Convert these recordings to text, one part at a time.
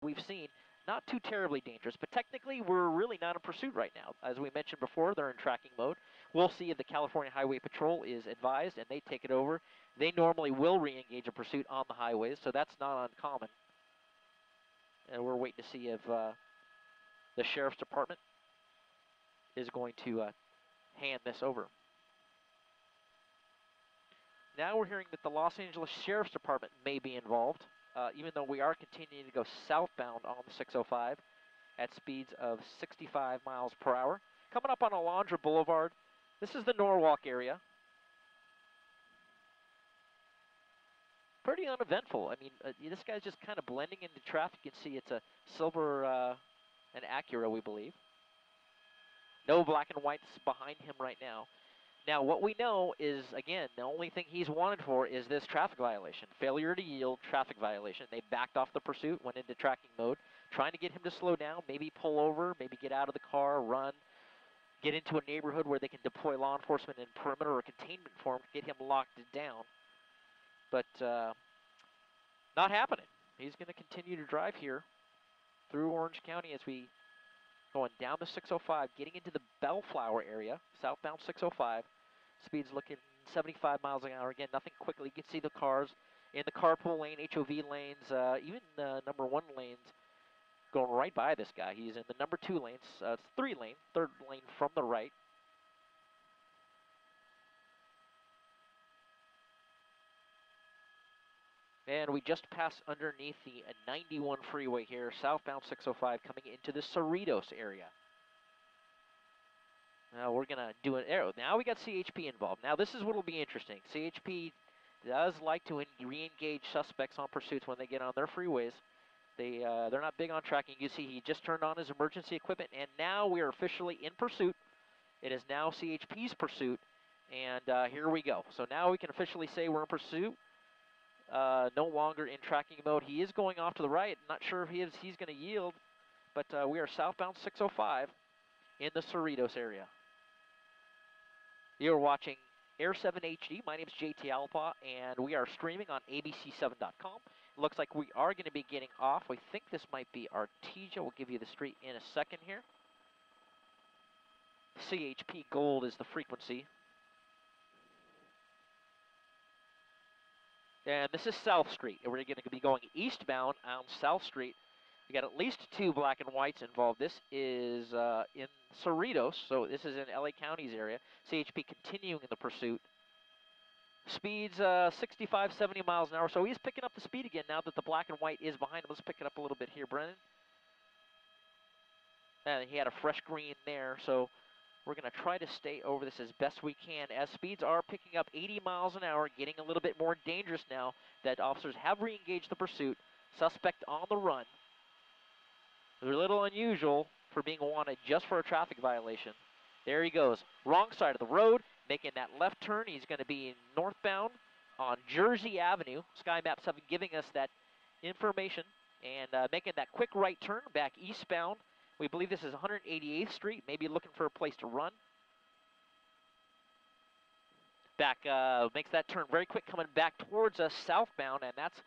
we've seen, not too terribly dangerous, but technically we're really not in pursuit right now. As we mentioned before, they're in tracking mode. We'll see if the California Highway Patrol is advised and they take it over. They normally will re-engage a pursuit on the highways, so that's not uncommon. And we're waiting to see if the Sheriff's Department is going to hand this over. Now we're hearing that the Los Angeles Sheriff's Department may be involved, even though we are continuing to go southbound on the 605 at speeds of 65 miles per hour. Coming up on Alondra Boulevard, this is the Norwalk area. Pretty uneventful. I mean, this guy's just kind of blending into traffic. You can see it's a silver, an Acura, we believe. No black and whites behind him right now. Now, what we know is, again, the only thing he's wanted for is this traffic violation. Failure to yield, traffic violation. They backed off the pursuit, went into tracking mode, trying to get him to slow down, maybe pull over, maybe get out of the car, run, get into a neighborhood where they can deploy law enforcement in perimeter or containment for him, get him locked down. But not happening. He's going to continue to drive here through Orange County as we going down the 605, getting into the Bellflower area, southbound 605. Speeds looking 75 miles an hour. Again, nothing quickly. You can see the cars in the carpool lane, HOV lanes, even the number 1 lanes going right by this guy. He's in the number 2 lanes. It's 3 lane, 3rd lane from the right. And we just passed underneath the 91 freeway here, southbound 605 coming into the Cerritos area. Now we're going to do an arrow. Now we got CHP involved. Now this is what will be interesting. CHP does like to re-engage suspects on pursuits when they get on their freeways. They're not big on tracking. You see he just turned on his emergency equipment, and now we are officially in pursuit. It is now CHP's pursuit, and here we go. So now we can officially say we're in pursuit. No longer in tracking mode. He is going off to the right. Not sure if he's going to yield, but we are southbound 605 in the Cerritos area. You're watching Air 7 HD. My name is JT Alpa, and we are streaming on abc7.com. It looks like we are going to be getting off. We think this might be Artesia. We'll give you the street in a second here. CHP Gold is the frequency. And this is South Street. We're going to be going eastbound on South Street. We got at least 2 black and whites involved. This is in Cerritos, so this is in LA County's area. CHP continuing the pursuit. Speeds 65, 70 miles an hour. So he's picking up the speed again now that the black and white is behind him. Let's pick it up a little bit here, Brennan. And he had a fresh green there, so we're going to try to stay over this as best we can, as speeds are picking up 80 miles an hour, getting a little bit more dangerous now that officers have re-engaged the pursuit. Suspect on the run. They're a little unusual for being wanted just for a traffic violation. There he goes. Wrong side of the road, making that left turn. He's going to be northbound on Jersey Avenue. Sky Map 7 giving us that information and making that quick right turn back eastbound. We believe this is 188th Street, maybe looking for a place to run. Back, makes that turn very quick, coming back towards us southbound, and that's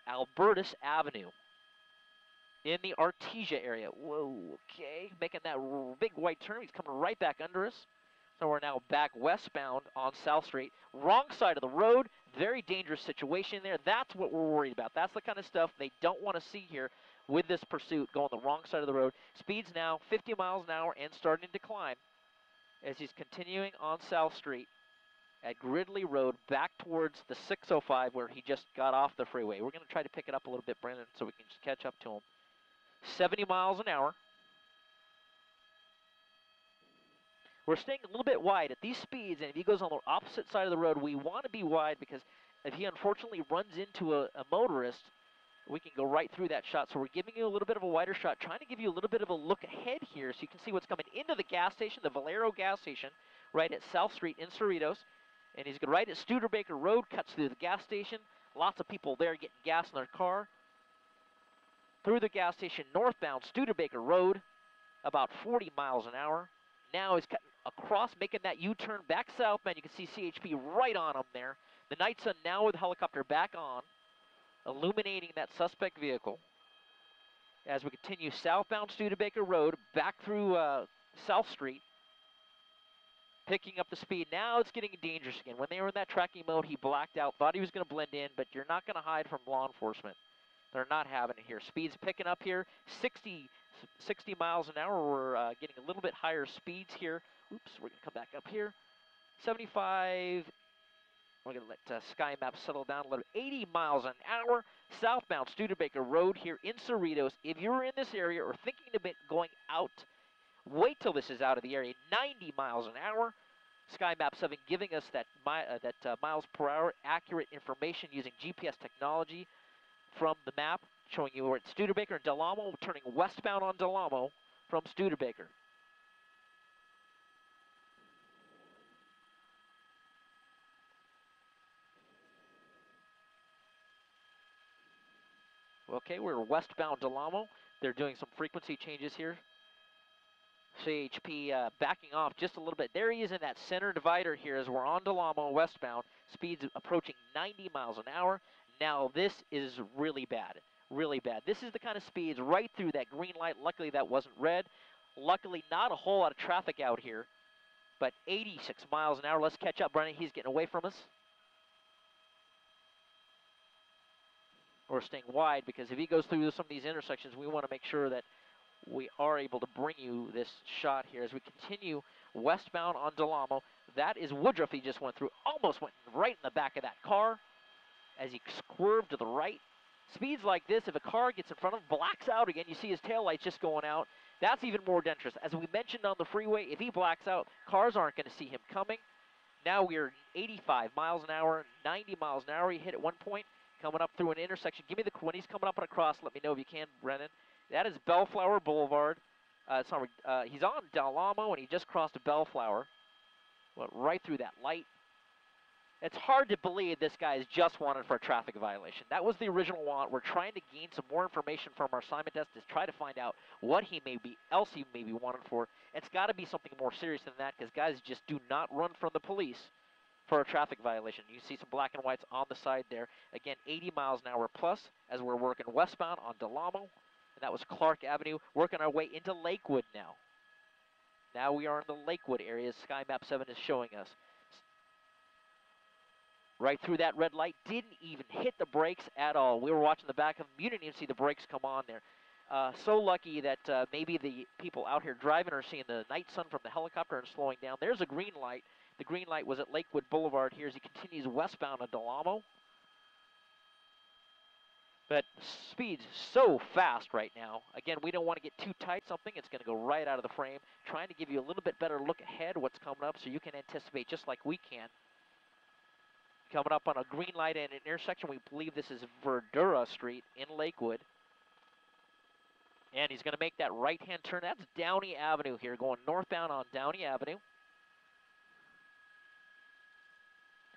Albertus Avenue in the Artesia area. Whoa, okay, making that big white turn. He's coming right back under us. So we're now back westbound on South Street. Wrong side of the road, very dangerous situation there. That's what we're worried about. That's the kind of stuff they don't want to see here with this pursuit, going the wrong side of the road. Speeds now 50 miles an hour and starting to climb as he's continuing on South Street at Gridley Road back towards the 605 where he just got off the freeway. We're going to try to pick it up a little bit, Brendan, so we can just catch up to him. 70 miles an hour. We're staying a little bit wide at these speeds, and if he goes on the opposite side of the road, we want to be wide because if he unfortunately runs into a motorist, we can go right through that shot. So we're giving you a little bit of a wider shot, trying to give you a little bit of a look ahead here so you can see what's coming into the gas station, the Valero gas station, right at South Street in Cerritos. And he's right at Studebaker Road, cuts through the gas station. Lots of people there getting gas in their car. Through the gas station, northbound Studebaker Road, about 40 miles an hour. Now he's cutting across, making that U-turn back southbound. You can see CHP right on him there. The night sun now with the helicopter back on, illuminating that suspect vehicle. as we continue southbound Studebaker Road, back through South Street, picking up the speed. Now it's getting dangerous again. When they were in that tracking mode, he blacked out, thought he was going to blend in, but you're not going to hide from law enforcement. They're not having it here. Speed's picking up here, 60 miles an hour. We're getting a little bit higher speeds here. Oops, we're going to come back up here. 75. We're going to let Sky Map settle down a little. 80 miles an hour, southbound Studebaker Road here in Cerritos. If you're in this area or thinking about going out, wait till this is out of the area. 90 miles an hour. Sky Map 7 giving us that miles per hour accurate information using GPS technology from the map, showing you we're at Studebaker and Del Amo, turning westbound on Del Amo from Studebaker. Okay, we're westbound Del Amo. They're doing some frequency changes here. CHP backing off just a little bit. There he is in that center divider here as we're on Del Amo westbound. Speeds approaching 90 miles an hour. Now this is really bad, really bad. This is the kind of speeds right through that green light. Luckily that wasn't red. Luckily not a whole lot of traffic out here, but 86 miles an hour. Let's catch up, Brennan. He's getting away from us. We're staying wide because if he goes through some of these intersections, we want to make sure that we are able to bring you this shot here as we continue westbound on Del Amo. That is Woodruff he just went through. Almost went right in the back of that car as he swerved to the right. Speeds like this, if a car gets in front of him, blacks out again, you see his taillights just going out. That's even more dangerous. As we mentioned on the freeway, if he blacks out, cars aren't going to see him coming. Now we're 85 miles an hour, 90 miles an hour. He hit at one point, coming up through an intersection. Give me the, when he's coming up and across, let me know if you can, Brennan. That is Bellflower Boulevard. He's on Del Amo, and he just crossed a Bellflower. Went right through that light. It's hard to believe this guy is just wanted for a traffic violation. That was the original want. We're trying to gain some more information from our assignment desk to try to find out what he may be, else he may be wanted for. It's got to be something more serious than that, because guys just do not run from the police for a traffic violation. You see some black and whites on the side there. Again, 80 miles an hour plus as we're working westbound on Del Amo. And that was Clark Avenue, working our way into Lakewood now. Now we are in the Lakewood area, as Sky Map 7 is showing us. Right through that red light, didn't even hit the brakes at all. We were watching the back of him, you didn't even see the brakes come on there. So lucky that maybe the people out here driving are seeing the night sun from the helicopter and slowing down. There's a green light. The green light was at Lakewood Boulevard here as he continues westbound on Del Amo. But speed's so fast right now. Again, we don't want to get too tight something. It's going to go right out of the frame. Trying to give you a little bit better look ahead what's coming up so you can anticipate just like we can. Coming up on a green light and an intersection. We believe this is Verdura Street in Lakewood. And he's going to make that right-hand turn. That's Downey Avenue here, going northbound on Downey Avenue.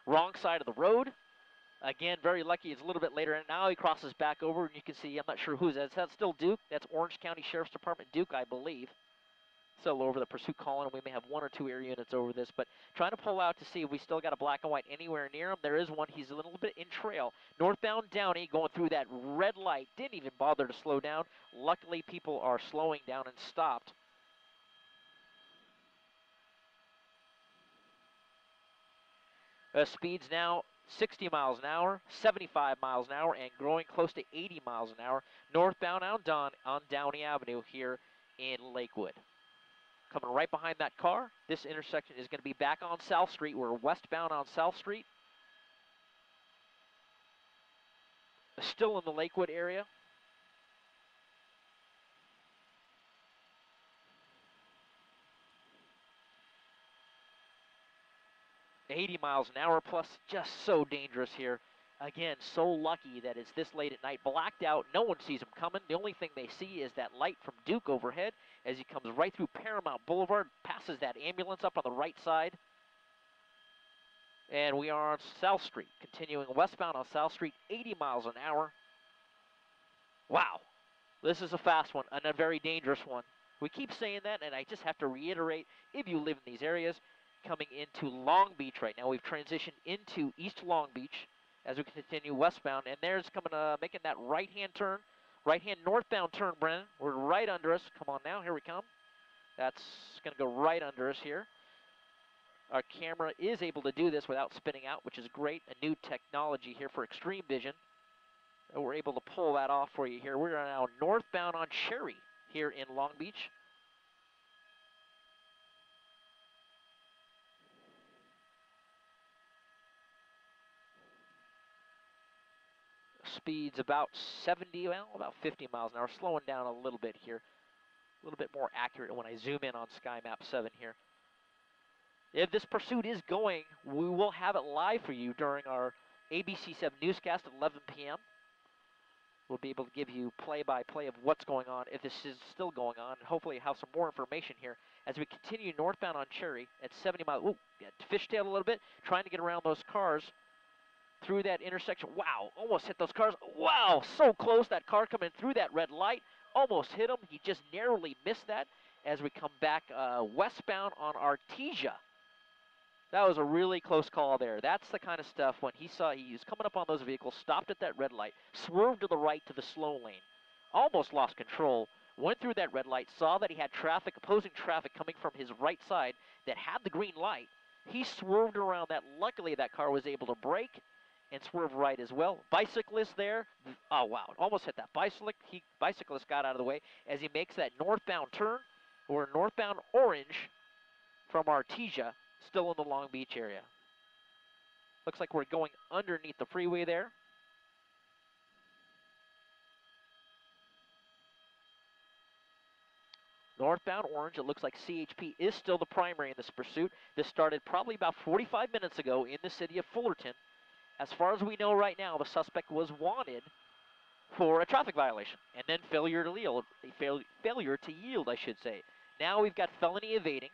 Wrong side of the road. Again, very lucky. It's a little bit later, and now he crosses back over, and you can see, I'm not sure who's that. Is that still Duke? That's Orange County Sheriff's Department Duke, I believe. Still over the pursuit column. We may have one or two air units over this, but trying to pull out to see if we still got a black and white anywhere near him. There is one. He's a little bit in trail. Northbound Downey going through that red light. Didn't even bother to slow down. Luckily, people are slowing down and stopped. Speeds now 60 miles an hour, 75 miles an hour, and growing close to 80 miles an hour. Northbound on Downey Avenue here in Lakewood. Coming right behind that car. This intersection is going to be back on South Street. We're westbound on South Street. Still in the Lakewood area. $80 miles an hour plus, just so dangerous here. Again, so lucky that it's this late at night. Blacked out, no one sees him coming. The only thing they see is that light from Duke overhead as he comes right through Paramount Boulevard, passes that ambulance up on the right side. And we are on South Street, continuing westbound on South Street, 80 miles an hour. Wow, this is a fast one and a very dangerous one. We keep saying that, and I just have to reiterate, if you live in these areas, coming into Long Beach right now. We've transitioned into East Long Beach as we continue westbound, and there's coming, making that right-hand turn Right-hand northbound turn, Brennan. We're right under us. Come on now, here we come. That's going to go right under us here. Our camera is able to do this without spinning out, which is great. A new technology here for extreme vision. We're able to pull that off for you here. We're now northbound on Cherry here in Long Beach. Speed's about 70, well, about 50 miles an hour. Slowing down a little bit here. A little bit more accurate when I zoom in on Sky Map 7 here. If this pursuit is going, we will have it live for you during our ABC 7 newscast at 11 p.m. We'll be able to give you play-by-play of what's going on, if this is still going on, and hopefully have some more information here as we continue northbound on Cherry at 70 miles. Ooh, fishtailed a little bit, trying to get around those cars through that intersection. Wow, almost hit those cars. Wow, so close. That car coming through that red light. Almost hit him. He just narrowly missed that as we come back westbound on Artesia. That was a really close call there. That's the kind of stuff when he saw he was coming up on those vehicles, stopped at that red light, swerved to the right to the slow lane, almost lost control, went through that red light, saw that he had traffic, opposing traffic coming from his right side that had the green light. He swerved around that. Luckily, that car was able to brake and swerve right as well. Bicyclist there, oh wow, almost hit that bicyclist got out of the way as he makes that northbound turn. We're northbound Orange from Artesia, still in the Long Beach area. Looks like we're going underneath the freeway there. Northbound Orange, it looks like CHP is still the primary in this pursuit. This started probably about 45 minutes ago in the city of Fullerton. As far as we know right now, the suspect was wanted for a traffic violation and then failure to yield, I should say. Now we've got felony evading.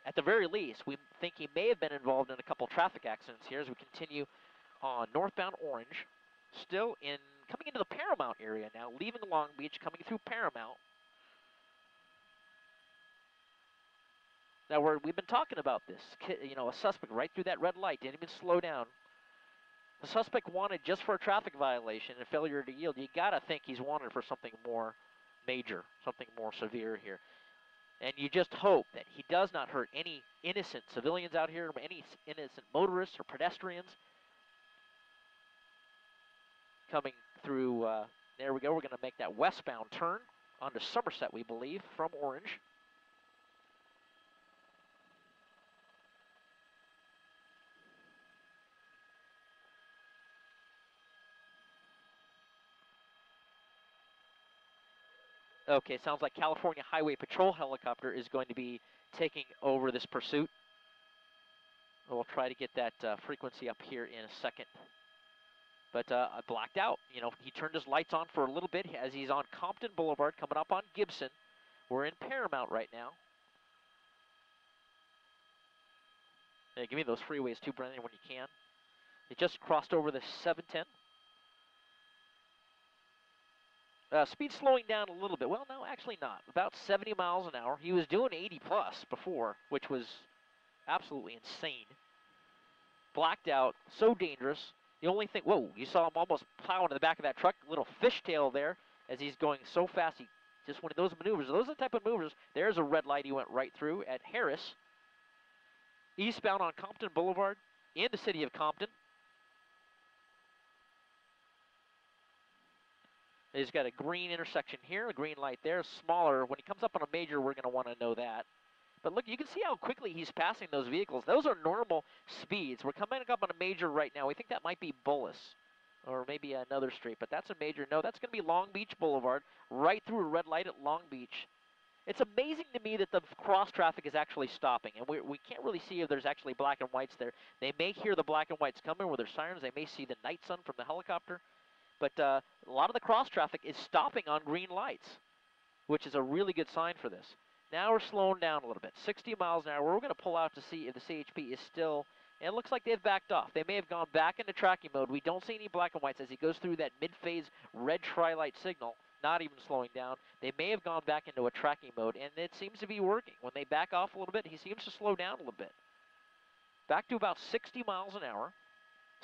At the very least, we think he may have been involved in a couple traffic accidents here as we continue on northbound Orange. Still coming into the Paramount area now, leaving Long Beach, coming through Paramount. Now we've been talking about this. You know, a suspect right through that red light, didn't even slow down. The suspect wanted just for a traffic violation and failure to yield. You gotta think he's wanted for something more major, something more severe here. And you just hope that he does not hurt any innocent civilians out here, any innocent motorists or pedestrians. Coming through, there we go, we're going to make that westbound turn onto Somerset, we believe, from Orange. Okay, sounds like California Highway Patrol helicopter is going to be taking over this pursuit. We'll try to get that frequency up here in a second. But I blacked out. You know, he turned his lights on for a little bit as he's on Compton Boulevard, coming up on Gibson. We're in Paramount right now. Yeah, give me those freeways too, Brendan, when you can. He just crossed over the 710. Speed slowing down a little bit. Well, no, actually not. About 70 miles an hour. He was doing 80 plus before, which was absolutely insane. Blacked out, so dangerous. The only thing, whoa, you saw him almost plow into the back of that truck. Little fishtail there as he's going so fast. He just one of those maneuvers. Those are the type of maneuvers. There's a red light he went right through at Harris. Eastbound on Compton Boulevard in the city of Compton. He's got a green intersection here, a green light there, smaller. When he comes up on a major, we're going to want to know that. But look, you can see how quickly he's passing those vehicles. Those are normal speeds. We're coming up on a major right now. We think that might be Bullis or maybe another street, but that's a major. No, that's going to be Long Beach Boulevard, right through a red light at Long Beach. It's amazing to me that the cross traffic is actually stopping, and we can't really see if there's actually black and whites there. They may hear the black and whites coming with their sirens. They may see the night sun from the helicopter. But a lot of the cross traffic is stopping on green lights, which is a really good sign for this. Now we're slowing down a little bit, 60 miles an hour. We're going to pull out to see if the CHP is still, and it looks like they've backed off. They may have gone back into tracking mode. We don't see any black and whites as he goes through that mid-phase red tri-light signal, not even slowing down. They may have gone back into a tracking mode, and it seems to be working. When they back off a little bit, he seems to slow down a little bit. Back to about 60 miles an hour,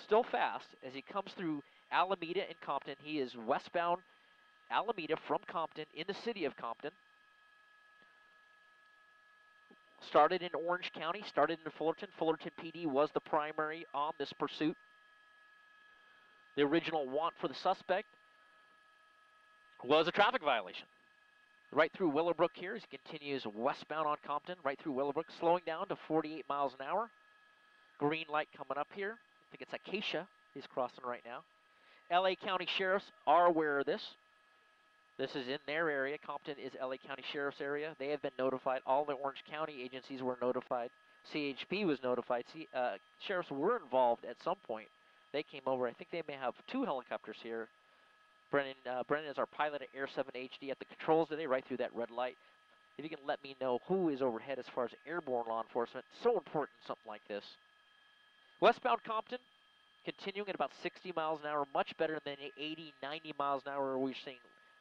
still fast as he comes through Alameda and Compton. He is westbound Alameda from Compton in the city of Compton. Started in Orange County, started in Fullerton. Fullerton PD was the primary on this pursuit. The original want for the suspect was a traffic violation. Right through Willowbrook here as he continues westbound on Compton, right through Willowbrook, slowing down to 48 miles an hour. Green light coming up here. I think it's Acacia he's crossing right now. LA County Sheriffs are aware of this. This is in their area. Compton is LA County Sheriff's area. They have been notified. All the Orange County agencies were notified. CHP was notified. Sheriffs were involved at some point. They came over. I think they may have 2 helicopters here. Brennan is our pilot at Air 7 HD at the controls today, right through that red light. If you can let me know who is overhead as far as airborne law enforcement, so important in something like this. Westbound Compton, continuing at about 60 miles an hour, much better than the 80, 90 miles an hour we were seeing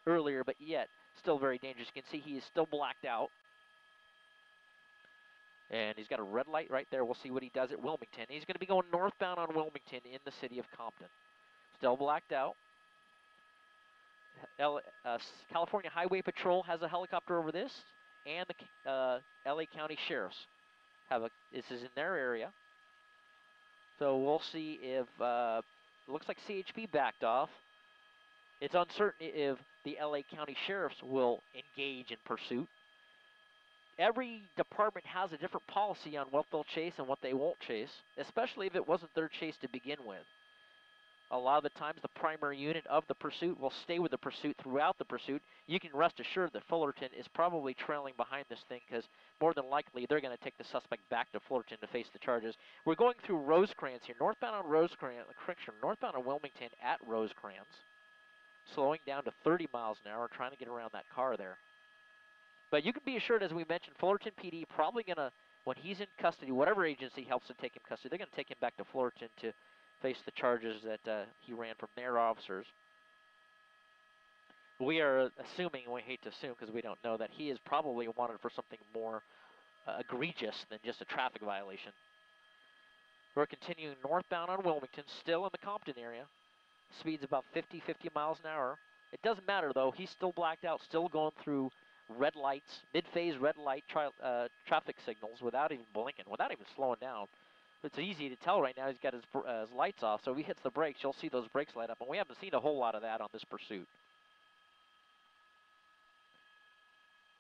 earlier, but yet still very dangerous. You can see he is still blacked out. And he's got a red light right there. We'll see what he does at Wilmington. He's going to be going northbound on Wilmington in the city of Compton. Still blacked out. California Highway Patrol has a helicopter over this, and the LA County Sheriffs this is in their area. So we'll see if it looks like CHP backed off. It's uncertain if the LA County Sheriffs will engage in pursuit. Every department has a different policy on what they'll chase and what they won't chase, especially if it wasn't their chase to begin with. A lot of the times the primary unit of the pursuit will stay with the pursuit throughout the pursuit. You can rest assured that Fullerton is probably trailing behind this thing because more than likely they're going to take the suspect back to Fullerton to face the charges. We're going through Rosecrans here, northbound on northbound on Wilmington at Rosecrans. Slowing down to 30 miles an hour, trying to get around that car there. But you can be assured, as we mentioned, Fullerton PD probably going to, when he's in custody, whatever agency helps to take him custody, they're going to take him back to Fullerton to face the charges that he ran from their officers. We are assuming, and we hate to assume because we don't know, that he is probably wanted for something more egregious than just a traffic violation. We're continuing northbound on Wilmington, still in the Compton area. Speed's about 50 miles an hour. It doesn't matter, though. He's still blacked out, still going through red lights, mid-phase red light traffic signals without even blinking, without even slowing down. It's easy to tell right now he's got his lights off, so if he hits the brakes, you'll see those brakes light up, and we haven't seen a whole lot of that on this pursuit.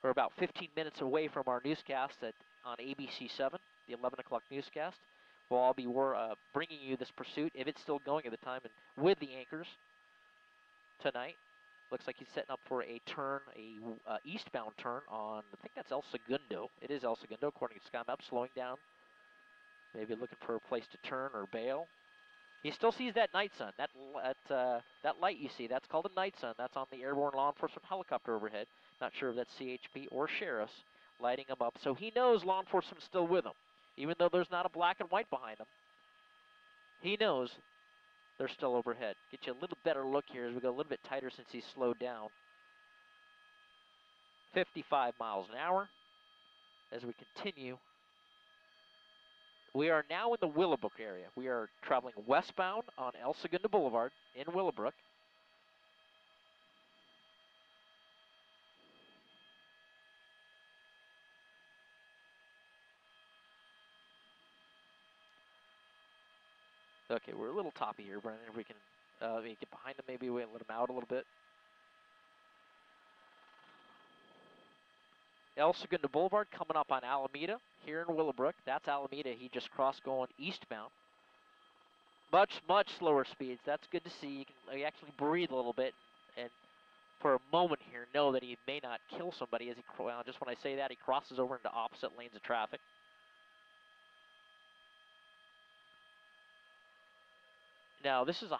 We're about 15 minutes away from our newscast on ABC 7, the 11 o'clock newscast. We'll all be bringing you this pursuit, if it's still going at the time, and with the anchors tonight. Looks like he's setting up for a turn, a eastbound turn on, I think that's El Segundo. It is El Segundo, according to SkyMap, slowing down. Maybe looking for a place to turn or bail. He still sees that night sun. That light you see, that's called a night sun. That's on the airborne law enforcement helicopter overhead. Not sure if that's CHP or sheriffs lighting him up. So he knows law enforcement's still with him. Even though there's not a black and white behind him, he knows they're still overhead. Get you a little better look here as we go a little bit tighter since he's slowed down. 55 miles an hour as we continue. We are now in the Willowbrook area. We are traveling westbound on El Segundo Boulevard in Willowbrook. Okay, we're a little toppy here, Brennan. If we can get behind him, maybe we let him out a little bit. El Segundo Boulevard coming up on Alameda here in Willowbrook. That's Alameda. He just crossed going eastbound. Much slower speeds. That's good to see. You can actually breathe a little bit and for a moment here know that he may not kill somebody as just when I say that, he crosses over into opposite lanes of traffic. Now this is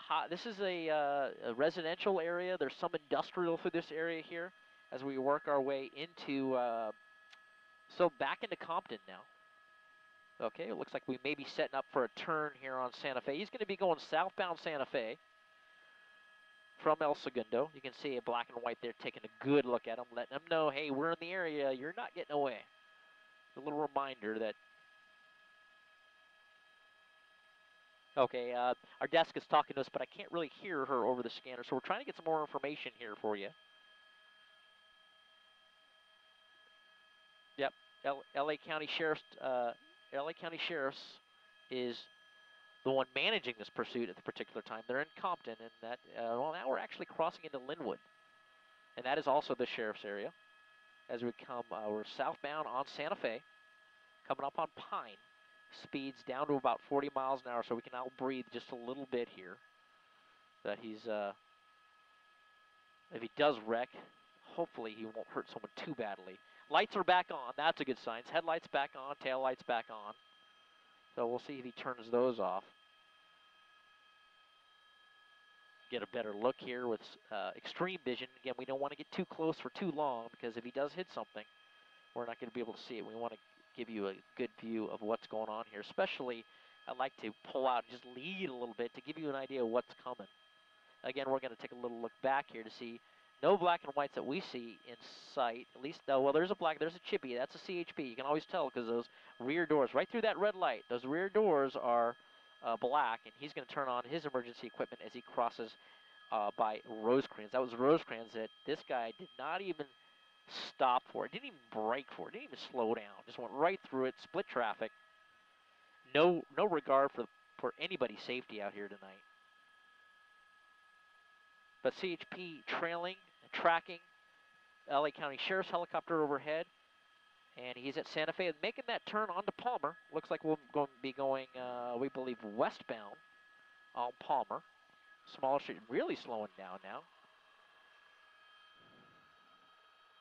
a residential area. There's some industrial through this area here as we work our way into back into Compton now. Okay, it looks like we may be setting up for a turn here on Santa Fe. He's going to be going southbound Santa Fe from El Segundo. You can see a black and white there taking a good look at him, letting him know, hey, we're in the area. You're not getting away. A little reminder that. Okay, our desk is talking to us, but I can't really hear her over the scanner, so we're trying to get some more information here for you. Yep. LA County Sheriff's is the one managing this pursuit at the particular time. They're in Compton, and that well, now we're actually crossing into Linwood, and that is also the sheriff's area. As we come, we're southbound on Santa Fe, coming up on Pine. Speeds down to about 40 miles an hour, so we can now breathe just a little bit here. That he's, if he does wreck, hopefully he won't hurt someone too badly. Lights are back on. That's a good sign. Headlights back on, tail lights back on. So we'll see if he turns those off. Get a better look here with extreme vision. Again, we don't want to get too close for too long, because if he does hit something, we're not going to be able to see it. We want to give you a good view of what's going on here. Especially, I like to pull out and just lead a little bit to give you an idea of what's coming. Again, we're going to take a little look back here to see no black and whites that we see in sight. At least, well, there's a chippy. That's a CHP. You can always tell because those rear doors, right through that red light, those rear doors are black, and he's going to turn on his emergency equipment as he crosses by Rosecrans. That was Rosecrans that this guy did not even stop for. It didn't even brake for. It didn't even slow down. Just went right through it, split traffic. No regard for anybody's safety out here tonight. But CHP trailing, tracking, LA County Sheriff's helicopter overhead, and he's at Santa Fe, making that turn onto Palmer. Looks like we're going to be going, we believe, westbound on Palmer. Smaller street, really slowing down now.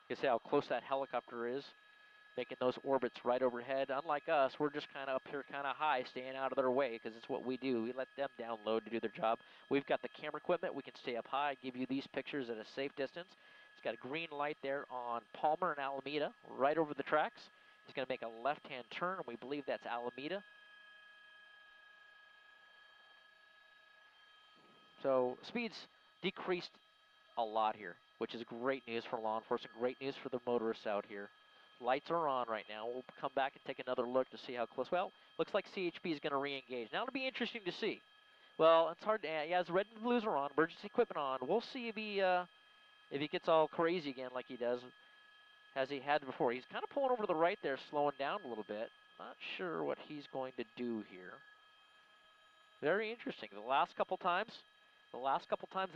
You can see how close that helicopter is, making those orbits right overhead. Unlike us, we're just kind of up here kind of high, staying out of their way, because it's what we do. We let them download to do their job. We've got the camera equipment. We can stay up high, give you these pictures at a safe distance. It's got a green light there on Palmer and Alameda, right over the tracks. He's going to make a left-hand turn, and we believe that's Alameda. So speeds decreased a lot here, which is great news for law enforcement, great news for the motorists out here. Lights are on right now. We'll come back and take another look to see how close. Well, looks like CHP is going to re-engage. Now it'll be interesting to see. Well, it's hard to, yeah, his red and blues are on, emergency equipment on. We'll see if he gets all crazy again like he does, as he had before. He's kind of pulling over to the right there, slowing down a little bit. Not sure what he's going to do here. Very interesting. The last couple times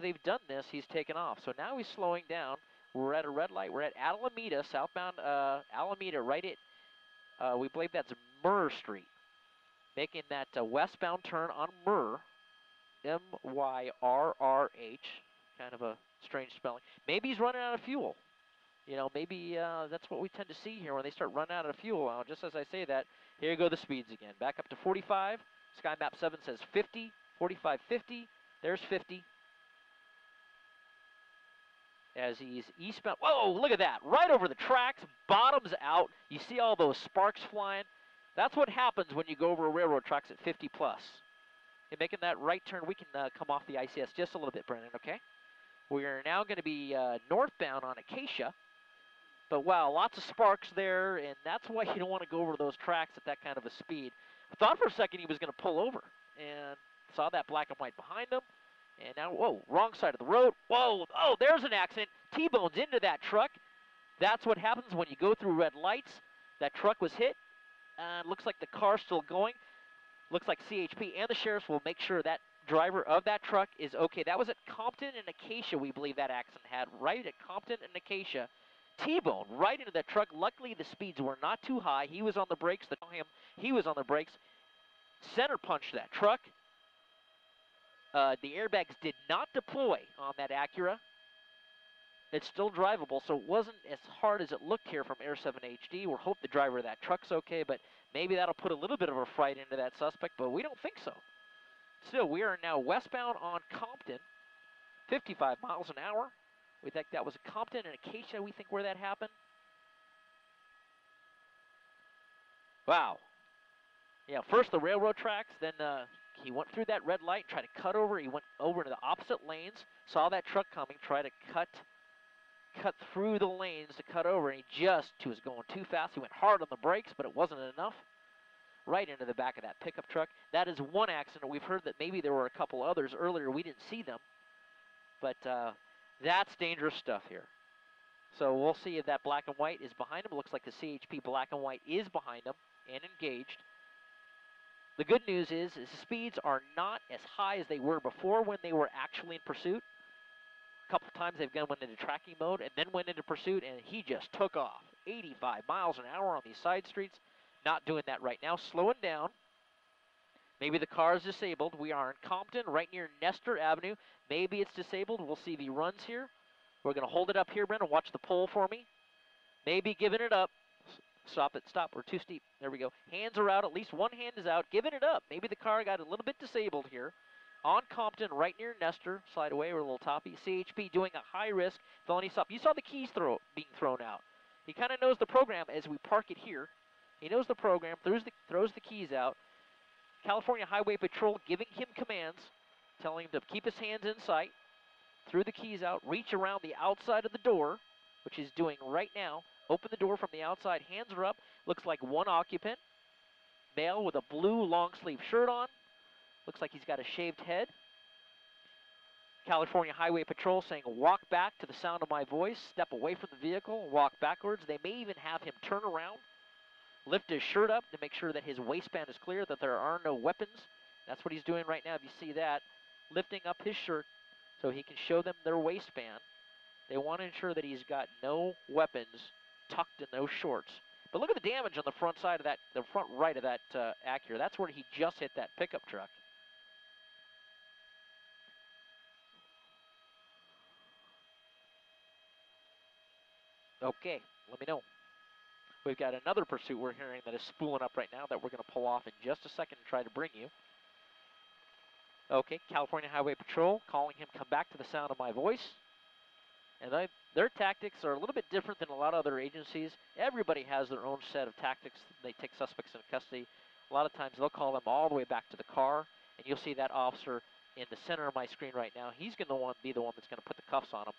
they've done this, he's taken off. So now he's slowing down. We're at a red light. We're at Alameda, southbound Alameda, right at, we believe that's Myrrh Street. Making that westbound turn on Myrrh, M-Y-R-R-H, kind of a strange spelling. Maybe he's running out of fuel. You know, maybe that's what we tend to see here when they start running out of fuel. Now, just as I say that, here go the speeds again. Back up to 45. Sky Map 7 says 50, 45, 50. There's 50. As he's eastbound. Whoa, look at that. Right over the tracks, bottoms out. You see all those sparks flying. That's what happens when you go over railroad tracks at 50 plus. And making that right turn, we can come off the ICS just a little bit, Brennan, okay? We are now going to be northbound on Acacia. But wow, lots of sparks there, and that's why you don't want to go over those tracks at that kind of a speed. I thought for a second he was going to pull over, and saw that black and white behind him. And now, whoa, wrong side of the road. Whoa, oh, there's an accident. T-bones into that truck. That's what happens when you go through red lights. That truck was hit. Looks like the car's still going. Looks like CHP and the sheriffs will make sure that driver of that truck is okay. That was at Compton and Acacia, we believe that accident had. Right at Compton and Acacia. T-bone right into that truck. Luckily, the speeds were not too high. He was on the brakes. He was on the brakes. Center punched that truck. The airbags did not deploy on that Acura. It's still drivable, so it wasn't as hard as it looked here from Air 7 HD. We're hoping the driver of that truck's okay, but maybe that'll put a little bit of a fright into that suspect, but we don't think so. Still, we are now westbound on Compton, 55 miles an hour. We think that was Compton and Acacia, we think, where that happened. Wow. Yeah, first the railroad tracks, then he went through that red light, tried to cut over. He went over to the opposite lanes, saw that truck coming, tried to cut through the lanes to cut over, and he was going too fast. He went hard on the brakes, but it wasn't enough. Right into the back of that pickup truck. That is one accident. We've heard that maybe there were a couple others earlier. We didn't see them, but that's dangerous stuff here. So we'll see if that black and white is behind him. It looks like the CHP black and white is behind him and engaged. The good news is the speeds are not as high as they were before when they were actually in pursuit. A couple times they've went into tracking mode and then went into pursuit, and he just took off. 85 miles an hour on these side streets. Not doing that right now. Slowing down. Maybe the car is disabled. We are in Compton, right near Nestor Avenue. Maybe it's disabled. We'll see if he runs here. We're going to hold it up here, Brendan. Watch the pole for me. Maybe giving it up. Stop it. Stop. We're too steep. There we go. Hands are out. At least one hand is out. Giving it up. Maybe the car got a little bit disabled here. On Compton, right near Nestor. Slide away. We're a little toppy. CHP doing a high-risk felony stop. You saw the keys being thrown out. He kind of knows the program as we park it here. He knows the program. Throws the keys out. California Highway Patrol giving him commands, telling him to keep his hands in sight. Threw the keys out. Reach around the outside of the door, which he's doing right now. Open the door from the outside. Hands are up. Looks like one occupant. Male with a blue long sleeve shirt on. Looks like he's got a shaved head. California Highway Patrol saying, walk back to the sound of my voice. Step away from the vehicle. Walk backwards. They may even have him turn around. Lift his shirt up to make sure that his waistband is clear, that there are no weapons. That's what he's doing right now. If you see that, lifting up his shirt so he can show them their waistband. They want to ensure that he's got no weapons tucked in those shorts. But look at the damage on the front side of that, the front right of that Acura. That's where he just hit that pickup truck. Okay, let me know. We've got another pursuit we're hearing that is spooling up right now that we're going to pull off in just a second and try to bring you. Okay, California Highway Patrol calling him come back to the sound of my voice. And their tactics are a little bit different than a lot of other agencies. Everybody has their own set of tactics. They take suspects into custody. A lot of times they'll call them all the way back to the car, and you'll see that officer in the center of my screen right now. He's going to be the one that's going to put the cuffs on him.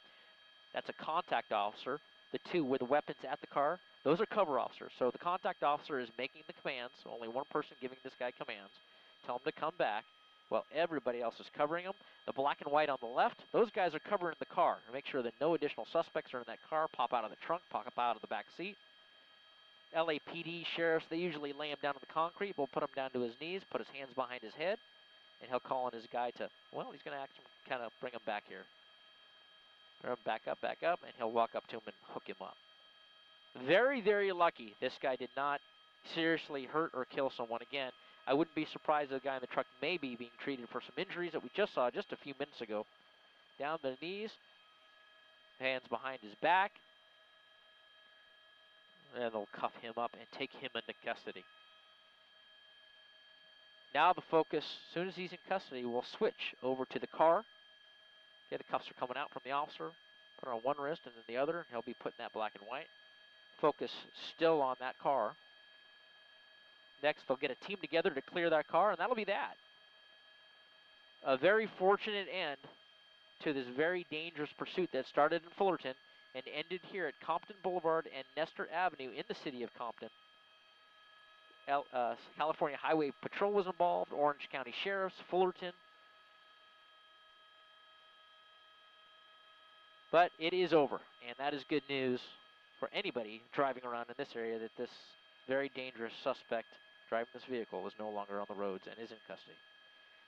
That's a contact officer. The two with weapons at the car, those are cover officers. So the contact officer is making the commands, only one person giving this guy commands. Tell him to come back. Well, everybody else is covering him. The black and white on the left, those guys are covering the car. Make sure that no additional suspects are in that car. Pop out of the trunk, pop out of the back seat. LAPD sheriffs, they usually lay him down on the concrete. We'll put him down to his knees, put his hands behind his head, and he'll call on his guy to, well, he's going to act kind of bring him back here. Back up, and he'll walk up to him and hook him up. Very, very lucky this guy did not seriously hurt or kill someone. Again, I wouldn't be surprised if the guy in the truck may be being treated for some injuries that we just saw just a few minutes ago. Down the knees, hands behind his back, and they'll cuff him up and take him into custody. Now the focus, as soon as he's in custody, we'll switch over to the car. Okay, the cuffs are coming out from the officer. Put it on one wrist and then the other, and he'll be putting that black and white. Focus still on that car. Next, they'll get a team together to clear that car, and that'll be that. A very fortunate end to this very dangerous pursuit that started in Fullerton and ended here at Compton Boulevard and Nestor Avenue in the city of Compton. California Highway Patrol was involved, Orange County Sheriffs, Fullerton. But it is over, and that is good news for anybody driving around in this area, that this very dangerous suspect driving this vehicle is no longer on the roads and is in custody.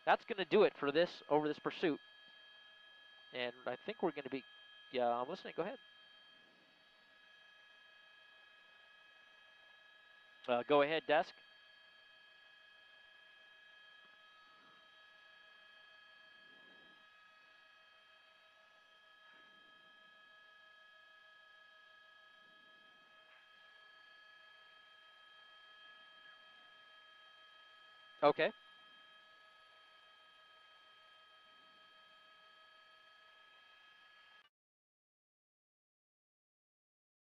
That's going to do it for this pursuit. And I think we're going to be, yeah, I'm listening. Go ahead. Go ahead, desk. Okay.